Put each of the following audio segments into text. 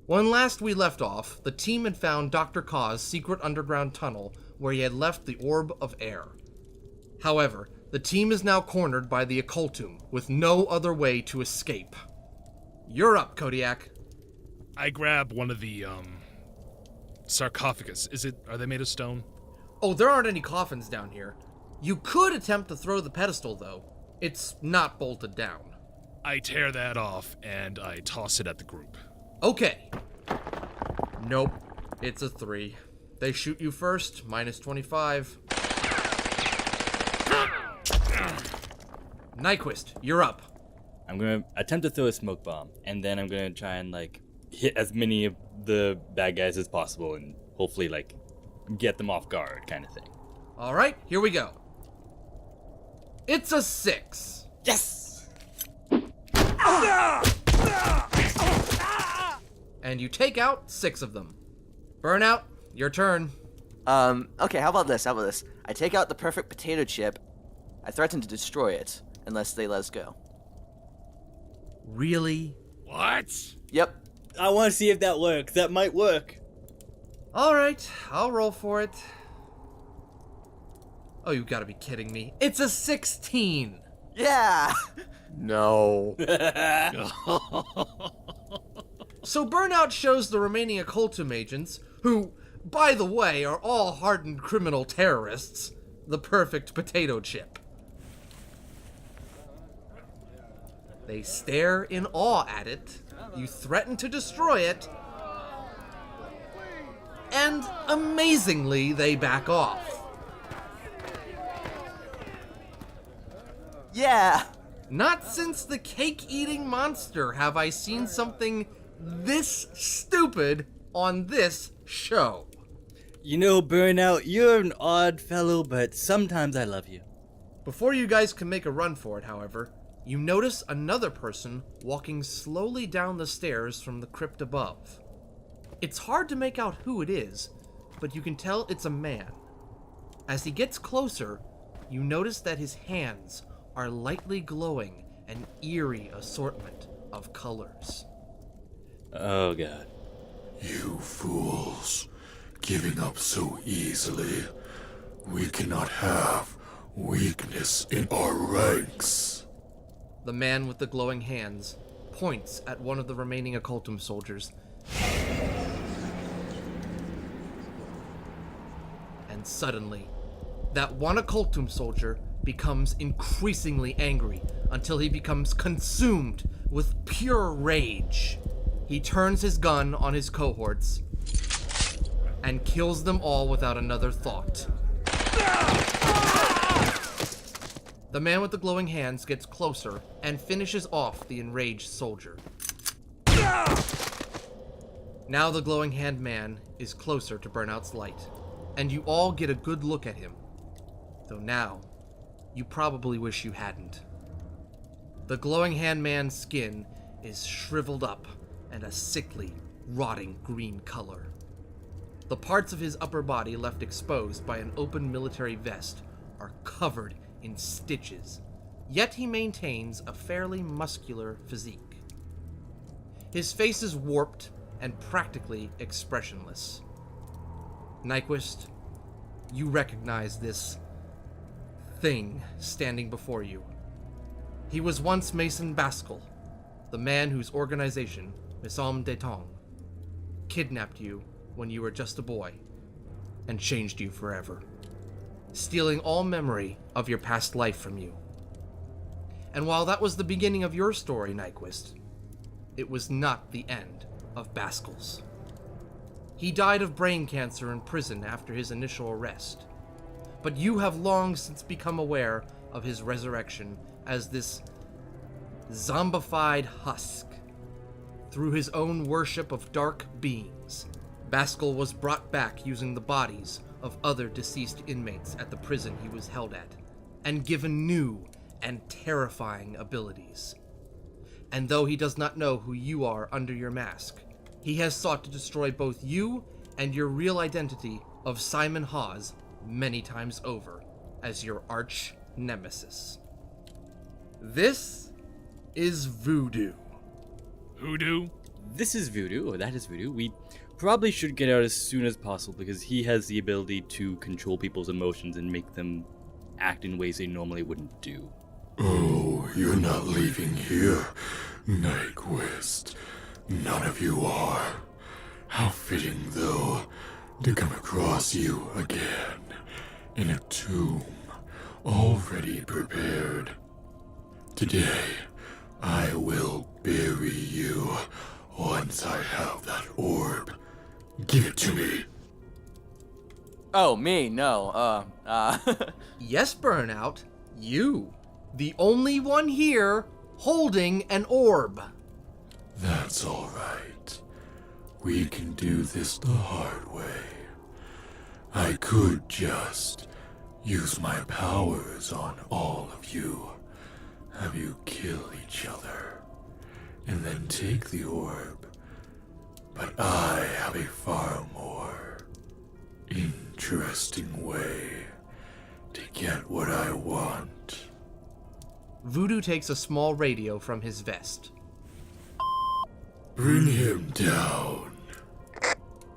When last we left off, the team had found Dr. Kaw's secret underground tunnel where he had left the Orb of Air. However, the team is now cornered by the occultum with no other way to escape. You're up, Kodiak. I grab one of the, sarcophagus. Are they made of stone? Oh, there aren't any coffins down here. You could attempt to throw the pedestal, though. It's not bolted down. I tear that off, and I toss it at the group. Okay. Nope. It's a 3. They shoot you first, minus 25. Nyquist, you're up. I'm gonna attempt to throw a smoke bomb, and then I'm gonna try and, hit as many of the bad guys as possible, and hopefully, get them off guard, kind of thing. Alright, here we go. It's a 6. Yes! And you take out 6 of them. Burnout, your turn. Okay, how about this? I take out the perfect potato chip. I threaten to destroy it, unless they let us go. Really? What? Yep. I want to see if that works. That might work. Alright, I'll roll for it. Oh, you gotta be kidding me. It's a 16! Yeah! No. So Burnout shows the remaining occultum agents, who, by the way, are all hardened criminal terrorists, the perfect potato chip. They stare in awe at it, you threaten to destroy it, and amazingly, they back off. Yeah! Not since the cake-eating monster have I seen something this stupid on this show. You know, Burnout, you're an odd fellow, but sometimes I love you. Before you guys can make a run for it, however, you notice another person walking slowly down the stairs from the crypt above. It's hard to make out who it is, but you can tell it's a man. As he gets closer, you notice that his hands are lightly glowing an eerie assortment of colors. Oh, God. You fools, giving up so easily. We cannot have weakness in our ranks. The man with the glowing hands points at one of the remaining occultum soldiers. And suddenly, that one occultum soldier becomes increasingly angry until he becomes consumed with pure rage. He turns his gun on his cohorts and kills them all without another thought. The man with the glowing hands gets closer and finishes off the enraged soldier. Now the glowing hand man is closer to Burnout's light, and you all get a good look at him. Though now, you probably wish you hadn't. The glowing hand man's skin is shriveled up and a sickly, rotting green color. The parts of his upper body left exposed by an open military vest are covered in stitches, yet he maintains a fairly muscular physique. His face is warped and practically expressionless. Nyquist, you recognize this thing standing before you. He was once Mason Baskel, the man whose organization, Maison d'Eton, kidnapped you when you were just a boy and changed you forever, stealing all memory of your past life from you. And while that was the beginning of your story, Nyquist, it was not the end of Baskel's. He died of brain cancer in prison after his initial arrest, but you have long since become aware of his resurrection as this zombified husk. Through his own worship of dark beings, Baskel was brought back using the bodies of other deceased inmates at the prison he was held at, and given new and terrifying abilities. And though he does not know who you are under your mask, he has sought to destroy both you and your real identity of Simon Hawes many times over as your arch nemesis. This is voodoo. Hoodoo? this is Voodoo, or that is Voodoo. We probably should get out as soon as possible because he has the ability to control people's emotions and make them act in ways they normally wouldn't do. Oh, you're not leaving here, Nyquist. None of you are. How fitting, though, to come across you again in a tomb already prepared. Today, I will bury you once I have that orb. Give it to me. Oh, me? No. Yes, Burnout, you. The only one here holding an orb. That's all right. We can do this the hard way. I could just use my powers on all of you, have you kill each other, and then take the orb. But I have a far more interesting way to get what I want. Voodoo takes a small radio from his vest. Bring him down.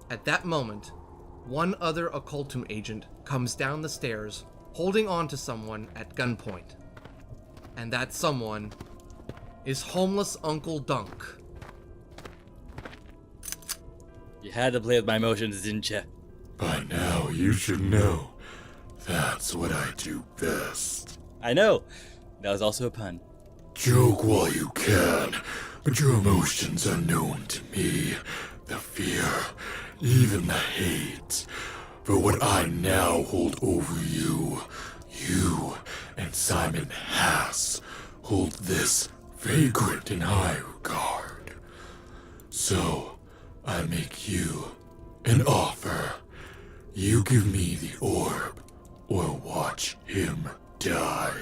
At that moment, one other Occultum agent comes down the stairs, holding on to someone at gunpoint. And that someone is homeless Uncle Dunk. You had to play with my emotions, didn't you? By now you should know. That's what I do best. I know. That was also a pun. Joke while you can, but your emotions are known to me. The fear, even the hate. For what I now hold over you, you and Simon Hass hold this vagrant in high regard. So, I make you an offer. You give me the orb, or watch him die.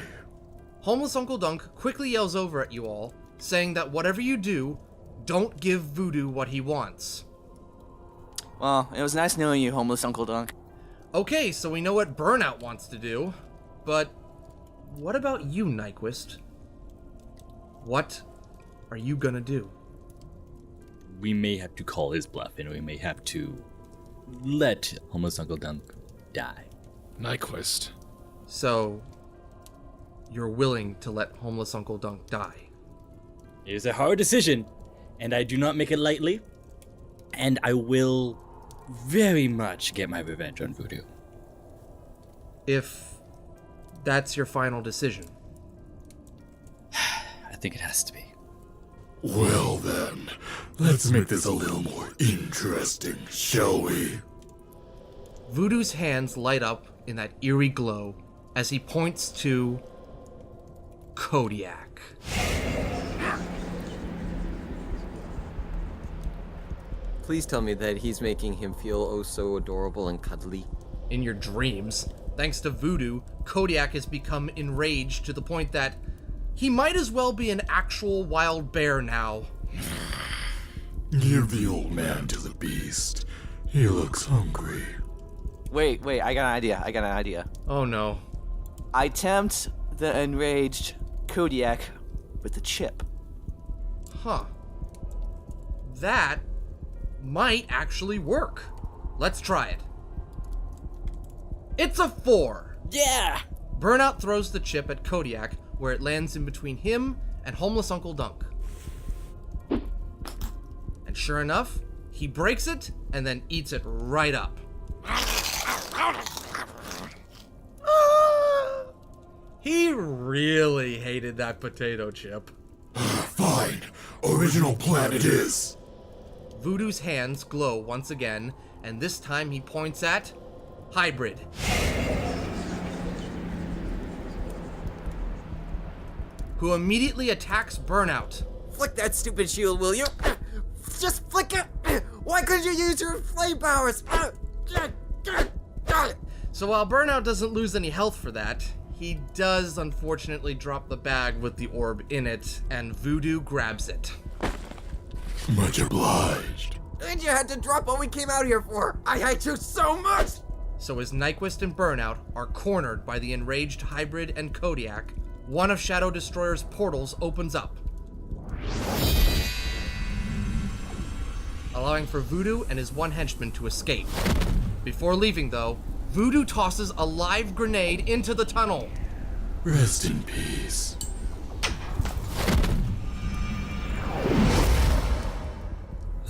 Homeless Uncle Dunk quickly yells over at you all, saying that whatever you do, don't give Voodoo what he wants. Well, it was nice knowing you, homeless Uncle Dunk. Okay, so we know what Burnout wants to do, but what about you, Nyquist? What are you gonna do? We may have to call his bluff, and we may have to let homeless Uncle Dunk die. Nyquist. So, you're willing to let homeless Uncle Dunk die? It is a hard decision, and I do not make it lightly, and I will very much get my revenge on Voodoo. If that's your final decision. I think it has to be. Well then, let's make this a little more interesting, shall we? Voodoo's hands light up in that eerie glow as he points to Kodiak. Please tell me that he's making him feel oh so adorable and cuddly. In your dreams, thanks to Voodoo, Kodiak has become enraged to the point that he might as well be an actual wild bear now. Give the old man to the beast. He looks hungry. Wait, I got an idea. Oh no. I tempt the enraged Kodiak with the chip. Huh. That might actually work. Let's try it. It's a 4! Yeah! Burnout throws the chip at Kodiak, where it lands in between him and homeless Uncle Dunk. And sure enough, he breaks it and then eats it right up. He really hated that potato chip. Fine. Original plan it is. Voodoo's hands glow once again, and this time he points at Hybrid. Who immediately attacks Burnout. Flick that stupid shield, will you? Just flick it! Why couldn't you use your flame powers? So while Burnout doesn't lose any health for that, he does unfortunately drop the bag with the orb in it, and Voodoo grabs it. Much obliged. And you had to drop what we came out here for! I hate you so much! So as Nyquist and Burnout are cornered by the enraged Hybrid and Kodiak, one of Shadow Destroyer's portals opens up. allowing for Voodoo and his one henchman to escape. Before leaving, though, Voodoo tosses a live grenade into the tunnel. Rest in peace.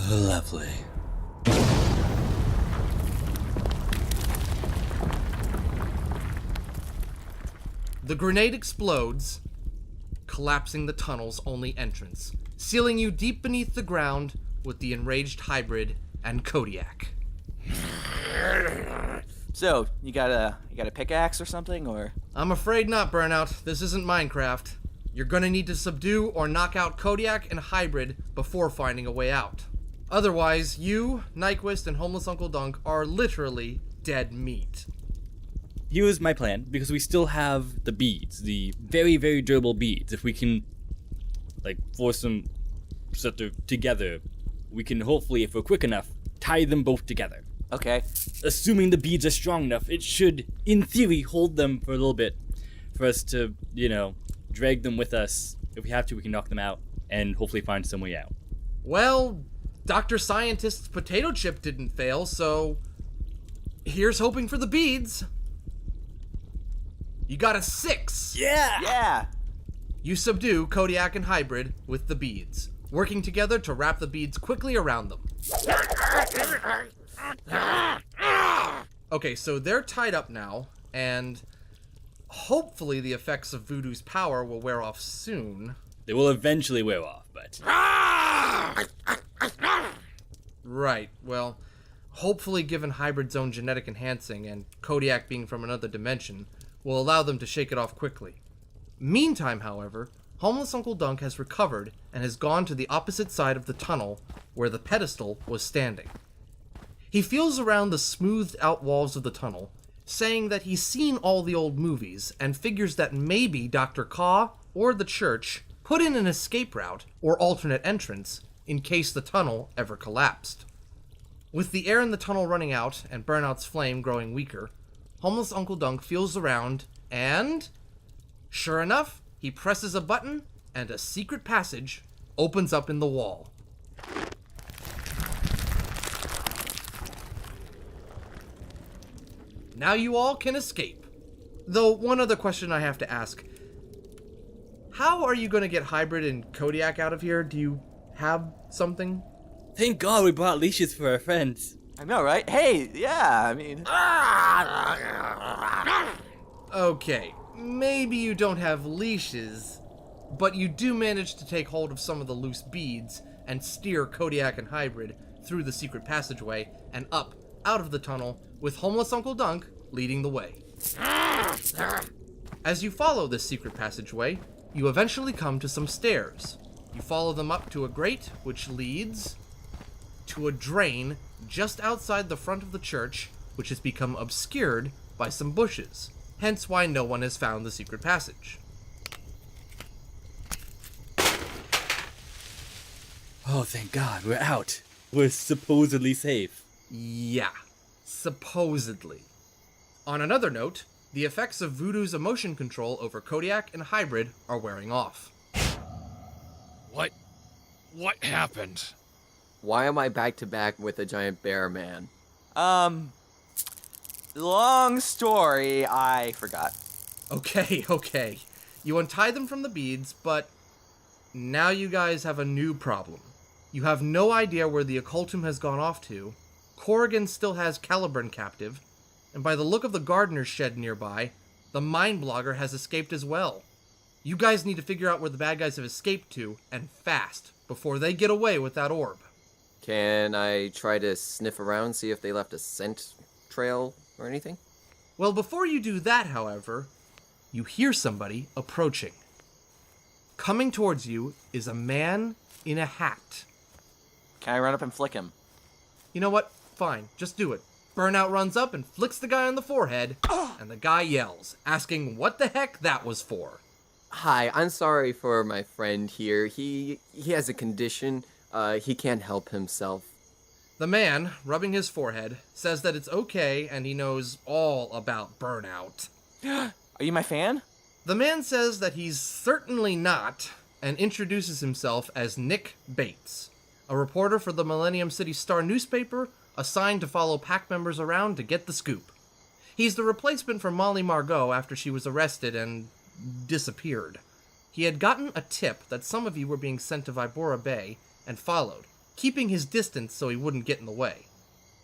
Lovely. The grenade explodes, collapsing the tunnel's only entrance, sealing you deep beneath the ground with the enraged hybrid and Kodiak. So, you got a pickaxe or something, or? I'm afraid not, Burnout. This isn't Minecraft. You're gonna need to subdue or knock out Kodiak and Hybrid before finding a way out. Otherwise, you, Nyquist, and Homeless Uncle Dunk are literally dead meat. Here was my plan, because we still have the beads, the very, very durable beads. If we can, like, force them sort of together, we can hopefully, if we're quick enough, tie them both together. Okay. Assuming the beads are strong enough, it should, in theory, hold them for a little bit for us to, drag them with us. If we have to, we can knock them out and hopefully find some way out. Well, Dr. Scientist's potato chip didn't fail, so here's hoping for the beads. You got a 6. Yeah. You subdue Kodiak and Hybrid with the beads, working together to wrap the beads quickly around them. Okay, so they're tied up now, and hopefully the effects of Voodoo's power will wear off soon. They will eventually wear off, but... Right, well, hopefully given Hybrid's own genetic enhancing and Kodiak being from another dimension, will allow them to shake it off quickly. Meantime, however, Homeless Uncle Dunk has recovered and has gone to the opposite side of the tunnel where the pedestal was standing. He feels around the smoothed out walls of the tunnel, saying that he's seen all the old movies and figures that maybe Dr. Kaw or the church put in an escape route or alternate entrance in case the tunnel ever collapsed. With the air in the tunnel running out and Burnout's flame growing weaker, Homeless Uncle Dunk feels around and, sure enough, he presses a button and a secret passage opens up in the wall. Now you all can escape. Though, one other question I have to ask. How are you going to get Hybrid and Kodiak out of here? Do you have something? Thank God we brought leashes for our friends. I know, right? Hey, yeah, I mean... Okay, maybe you don't have leashes, but you do manage to take hold of some of the loose beads and steer Kodiak and Hybrid through the secret passageway and up out of the tunnel with Homeless Uncle Dunk leading the way. As you follow this secret passageway, you eventually come to some stairs. You follow them up to a grate, which leads to a drain just outside the front of the church, which has become obscured by some bushes, hence why no one has found the secret passage. Oh, thank God, we're out. We're supposedly safe. Yeah, supposedly. On another note, the effects of Voodoo's emotion control over Kodiak and Hybrid are wearing off. What happened? Why am I back to back with a giant bear man? Long story, I forgot. Okay. You untie them from the beads, but now you guys have a new problem. You have no idea where the occultum has gone off to. Corrigan still has Caliburn captive, and by the look of the gardener's shed nearby, the mind blogger has escaped as well. You guys need to figure out where the bad guys have escaped to, and fast, before they get away with that orb. Can I try to sniff around, see if they left a scent trail or anything? Well, before you do that, however, you hear somebody approaching. Coming towards you is a man in a hat. Can I run up and flick him? You know what? Fine, just do it. Burnout runs up and flicks the guy on the forehead, and the guy yells, asking what the heck that was for. Hi, I'm sorry for my friend here. He has a condition. He can't help himself. The man, rubbing his forehead, says that it's okay and he knows all about Burnout. Are you my fan? The man says that he's certainly not, and introduces himself as Nick Bates, a reporter for the Millennium City Star newspaper assigned to follow pack members around to get the scoop. He's the replacement for Molly Margot after she was arrested and disappeared. He had gotten a tip that some of you were being sent to Vibora Bay and followed, keeping his distance so he wouldn't get in the way.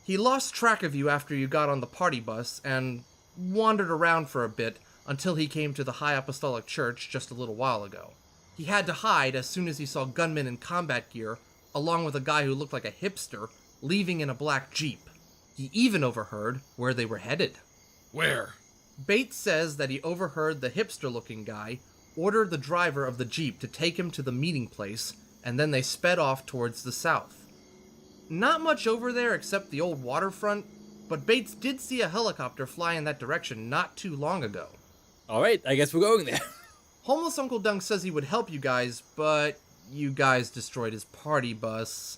He lost track of you after you got on the party bus and wandered around for a bit until he came to the High Apostolic Church just a little while ago. He had to hide as soon as he saw gunmen in combat gear, along with a guy who looked like a hipster, leaving in a black Jeep. He even overheard where they were headed. Where? Bates says that he overheard the hipster-looking guy order the driver of the Jeep to take him to the meeting place, and then they sped off towards the south. Not much over there except the old waterfront, but Bates did see a helicopter fly in that direction not too long ago. Alright, I guess we're going there. Homeless Uncle Dunk says he would help you guys, but you guys destroyed his party bus.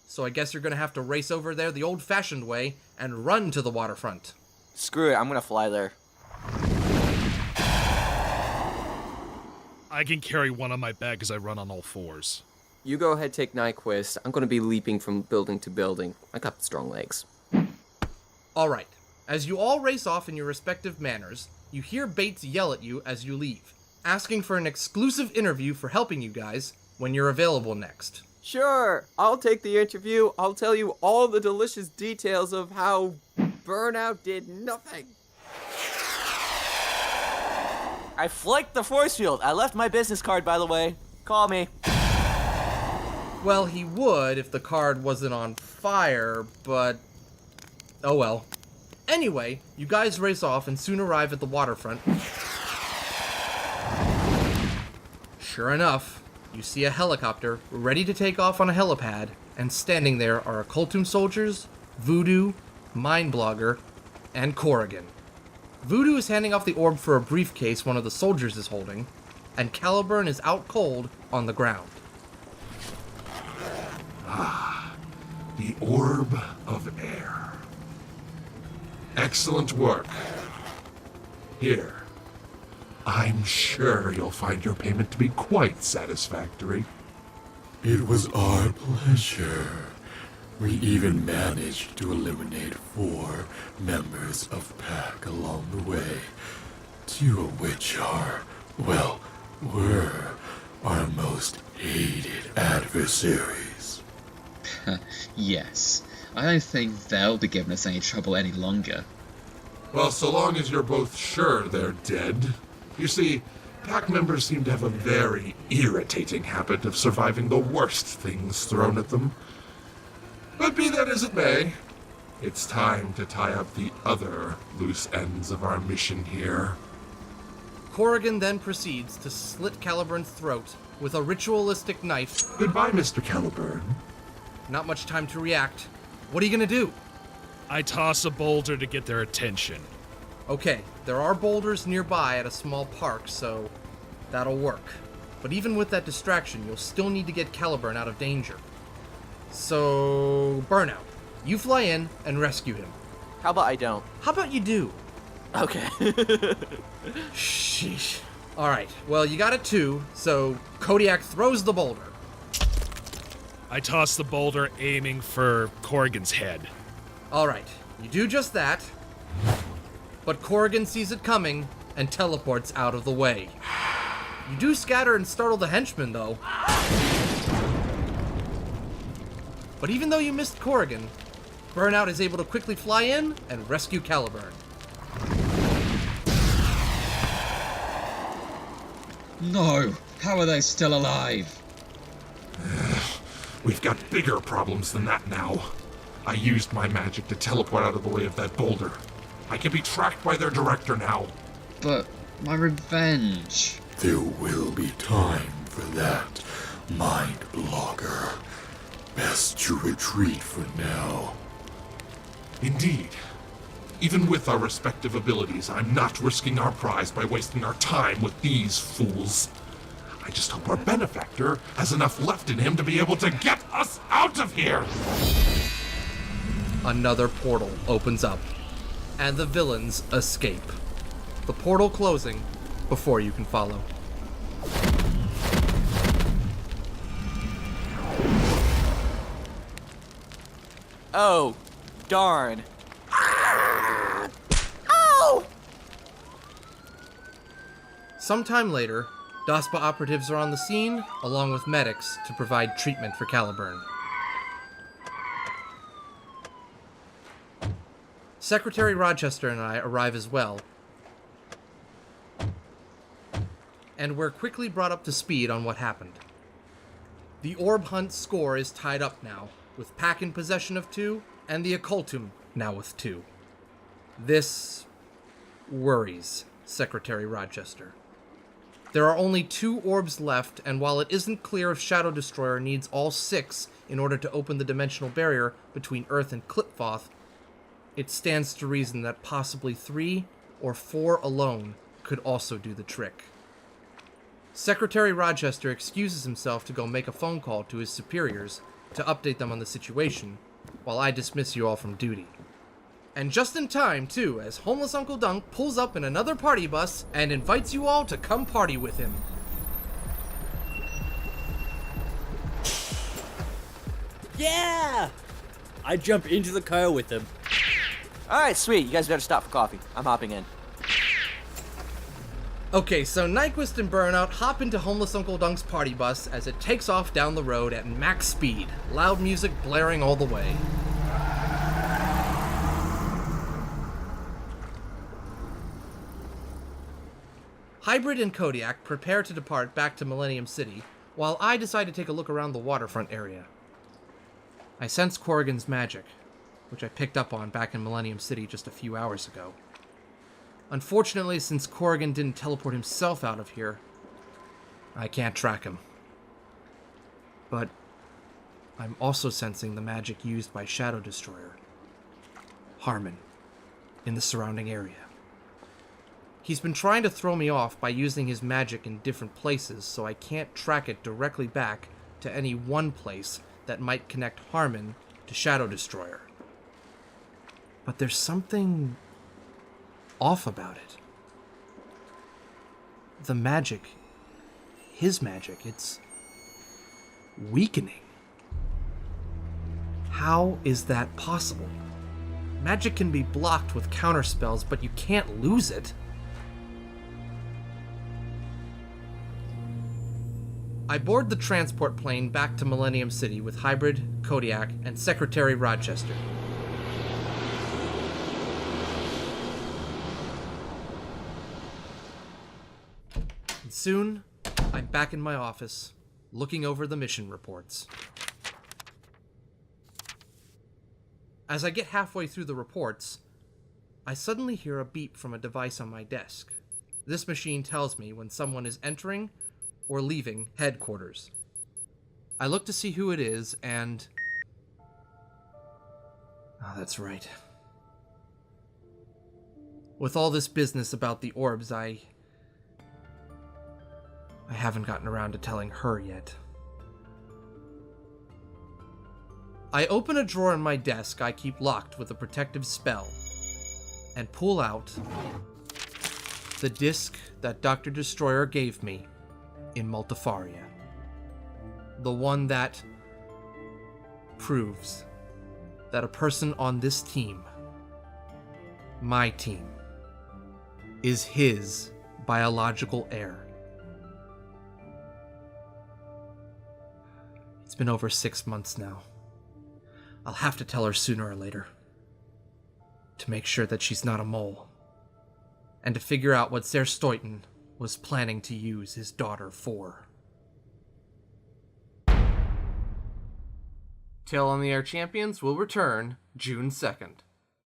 So I guess you're gonna have to race over there the old-fashioned way and run to the waterfront. Screw it, I'm gonna fly there. I can carry one on my back as I run on all fours. You go ahead, take Nyquist. I'm gonna be leaping from building to building. I got strong legs. Alright, as you all race off in your respective manners, you hear Bates yell at you as you leave, asking for an exclusive interview for helping you guys when you're available next. Sure, I'll take the interview. I'll tell you all the delicious details of how Burnout did nothing. I flaked the force field. I left my business card, by the way. Call me. Well, he would if the card wasn't on fire, but oh well. Anyway, you guys race off and soon arrive at the waterfront. Sure enough, you see a helicopter ready to take off on a helipad, and standing there are Occultum soldiers, Voodoo, Mindblogger, and Corrigan. Voodoo is handing off the orb for a briefcase one of the soldiers is holding, and Caliburn is out cold on the ground. The Orb of Air. Excellent work. Here. I'm sure you'll find your payment to be quite satisfactory. It was our pleasure. We even managed to eliminate 4 members of Pack along the way, 2 of which were our most hated adversaries. Yes. I don't think they'll be giving us any trouble any longer. Well, so long as you're both sure they're dead. You see, Pack members seem to have a very irritating habit of surviving the worst things thrown at them. But be that as it may, it's time to tie up the other loose ends of our mission here. Corrigan then proceeds to slit Caliburn's throat with a ritualistic knife. Goodbye, Mr. Caliburn. Not much time to react. What are you gonna do? I toss a boulder to get their attention. Okay, there are boulders nearby at a small park, so that'll work. But even with that distraction, you'll still need to get Caliburn out of danger. So, Burnout, you fly in and rescue him. How about I don't? How about you do? Okay. Sheesh. Alright, well, you got it too, so Kodiak throws the boulder. I toss the boulder, aiming for Corrigan's head. Alright, you do just that, but Corrigan sees it coming and teleports out of the way. You do scatter and startle the henchmen, though. But even though you missed Corrigan, Burnout is able to quickly fly in and rescue Caliburn. No! How are they still alive? We've got bigger problems than that now. I used my magic to teleport out of the way of that boulder. I can be tracked by their director now. But my revenge. There will be time for that, Mind Blogger. Best to retreat for now. Indeed. Even with our respective abilities, I'm not risking our prize by wasting our time with these fools. I just hope our benefactor has enough left in him to be able to get us out of here! Another portal opens up, and the villains escape. The portal closing before you can follow. Oh, darn. Ow! Sometime later, DOSPA operatives are on the scene, along with medics, to provide treatment for Caliburn. Secretary Rochester and I arrive as well, and we're quickly brought up to speed on what happened. The orb hunt score is tied up now, with Pack in possession of 2, and the Occultum now with 2. This worries Secretary Rochester. There are only 2 orbs left, and while it isn't clear if Shadow Destroyer needs all 6 in order to open the dimensional barrier between Earth and Klipfoth, it stands to reason that possibly 3 or 4 alone could also do the trick. Secretary Rochester excuses himself to go make a phone call to his superiors to update them on the situation, while I dismiss you all from duty. And just in time, too, as homeless Uncle Dunk pulls up in another party bus and invites you all to come party with him. Yeah! I jump into the car with him. Alright, sweet. You guys better stop for coffee. I'm hopping in. Okay, so Nyquist and Burnout hop into homeless Uncle Dunk's party bus as it takes off down the road at max speed, loud music blaring all the way. Hybrid and Kodiak prepare to depart back to Millennium City, while I decide to take a look around the waterfront area. I sense Corrigan's magic, which I picked up on back in Millennium City just a few hours ago. Unfortunately, since Corrigan didn't teleport himself out of here, I can't track him. But I'm also sensing the magic used by Shadow Destroyer, Harmon, in the surrounding area. He's been trying to throw me off by using his magic in different places, so I can't track it directly back to any one place that might connect Harmon to Shadow Destroyer. But there's something off about it. The magic, his magic, it's weakening. How is that possible? Magic can be blocked with counterspells, but you can't lose it. I board the transport plane back to Millennium City with Hybrid, Kodiak, and Secretary Rochester. And soon, I'm back in my office, looking over the mission reports. As I get halfway through the reports, I suddenly hear a beep from a device on my desk. This machine tells me when someone is entering or leaving headquarters. I look to see who it is, and... oh, that's right. With all this business about the orbs, I haven't gotten around to telling her yet. I open a drawer in my desk I keep locked with a protective spell, and pull out the disc that Dr. Destroyer gave me in Multifaria. The one that proves that a person on this team, my team, is his biological heir. It's been over 6 months now. I'll have to tell her sooner or later. To make sure that she's not a mole. And to figure out what Ser Stoyton was planning to use his daughter for. Tale on the Air Champions will return June 2nd.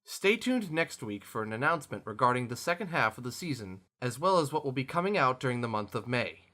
Stay tuned next week for an announcement regarding the second half of the season, as well as what will be coming out during the month of May.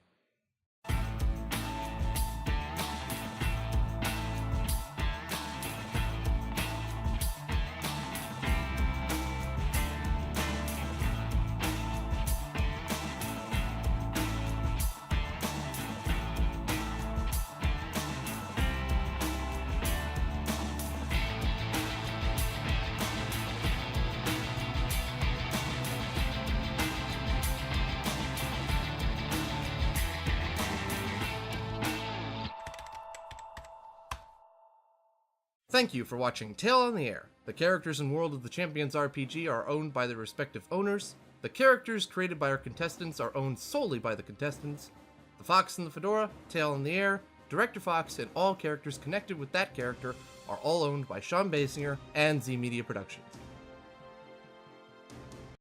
Thank you for watching Tale on the Air. The characters in World of the Champions RPG are owned by their respective owners. The characters created by our contestants are owned solely by the contestants. The Fox and the Fedora, Tale on the Air, Director Fox, and all characters connected with that character are all owned by Sean Basinger and Z Media Productions.